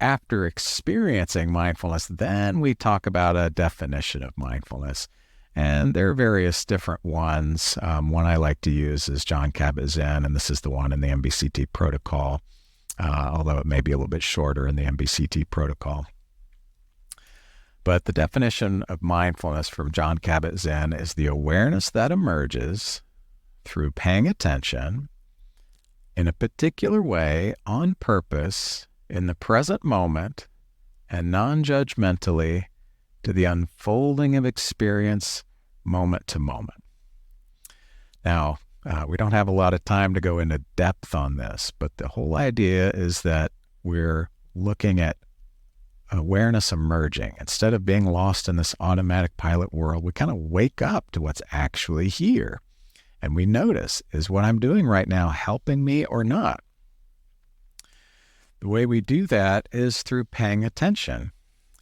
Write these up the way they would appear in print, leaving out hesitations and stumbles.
after experiencing mindfulness, then we talk about a definition of mindfulness. And there are various different ones. One I like to use is Jon Kabat-Zinn, and this is the one in the MBCT protocol, although it may be a little bit shorter in the MBCT protocol. But the definition of mindfulness from Jon Kabat-Zinn is the awareness that emerges through paying attention in a particular way, on purpose, in the present moment, and non-judgmentally to the unfolding of experience moment to moment. Now, we don't have a lot of time to go into depth on this, but the whole idea is that we're looking at awareness emerging. Instead of being lost in this automatic pilot world, we kind of wake up to what's actually here. And we notice, is what I'm doing right now helping me or not? The way we do that is through paying attention.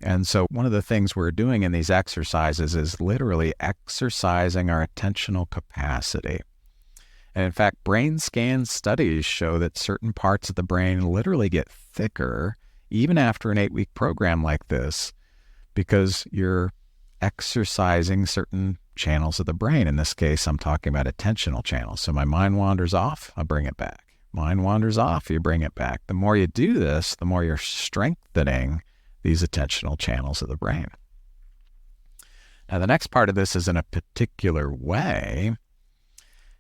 And so one of the things we're doing in these exercises is literally exercising our attentional capacity. And in fact, brain scan studies show that certain parts of the brain literally get thicker even after an 8-week program like this, because you're exercising certain channels of the brain. In this case, I'm talking about attentional channels. So my mind wanders off, I bring it back. Mind wanders off, you bring it back. The more you do this, the more you're strengthening these attentional channels of the brain. Now, the next part of this is in a particular way,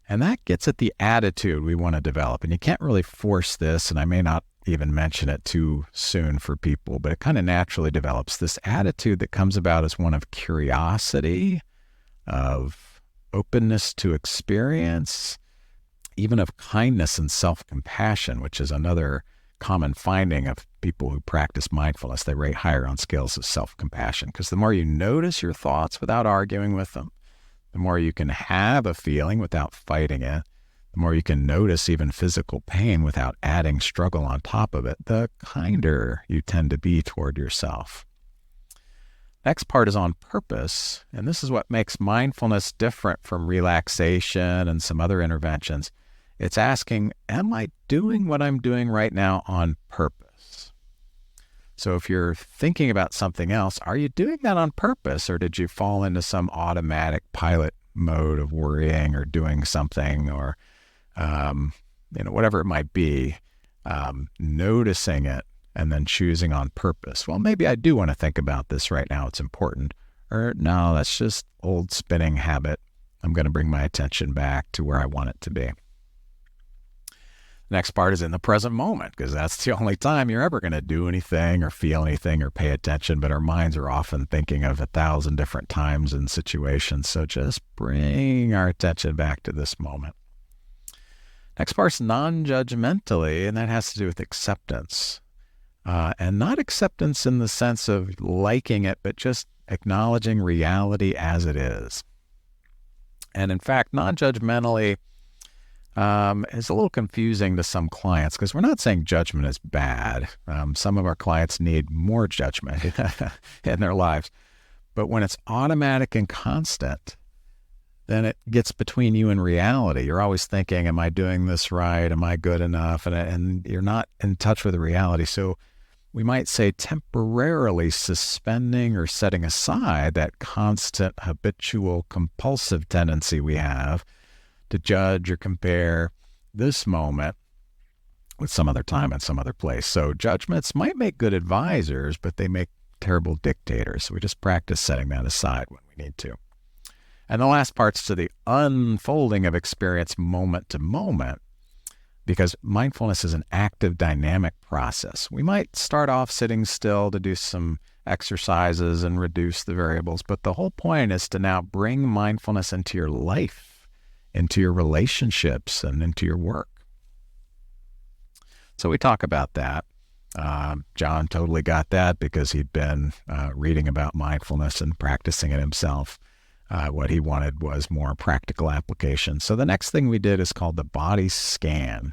and that gets at the attitude we want to develop. And you can't really force this, and I may not even mention it too soon for people, but it kind of naturally develops. This attitude that comes about as one of curiosity, of openness to experience, even of kindness and self-compassion, which is another common finding of people who practice mindfulness. They rate higher on scales of self-compassion, because the more you notice your thoughts without arguing with them, the more you can have a feeling without fighting it, the more you can notice even physical pain without adding struggle on top of it, the kinder you tend to be toward yourself. Next part is on purpose, and this is what makes mindfulness different from relaxation and some other interventions. It's asking, am I doing what I'm doing right now on purpose? So if you're thinking about something else, are you doing that on purpose, or did you fall into some automatic pilot mode of worrying or doing something, or whatever it might be, noticing it and then choosing on purpose? Well, maybe I do want to think about this right now. It's important. Or no, that's just old spinning habit. I'm going to bring my attention back to where I want it to be. Next part is in the present moment, because that's the only time you're ever going to do anything or feel anything or pay attention, but our minds are often thinking of 1,000 different times and situations. So just bring our attention back to this moment. Next part's non-judgmentally, and that has to do with acceptance. And not acceptance in the sense of liking it, but just acknowledging reality as it is. And in fact, non-judgmentally is a little confusing to some clients, because we're not saying judgment is bad. Some of our clients need more judgment in their lives. But when it's automatic and constant, then it gets between you and reality. You're always thinking, am I doing this right? Am I good enough? And you're not in touch with the reality. So we might say temporarily suspending or setting aside that constant habitual compulsive tendency we have to judge or compare this moment with some other time and some other place. So judgments might make good advisors, but they make terrible dictators. So we just practice setting that aside when we need to. And the last part's to the unfolding of experience moment to moment, because mindfulness is an active, dynamic process. We might start off sitting still to do some exercises and reduce the variables, but the whole point is to now bring mindfulness into your life, into your relationships, and into your work. So we talk about that. John totally got that because he'd been reading about mindfulness and practicing it himself. What he wanted was more practical application. So the next thing we did is called the body scan.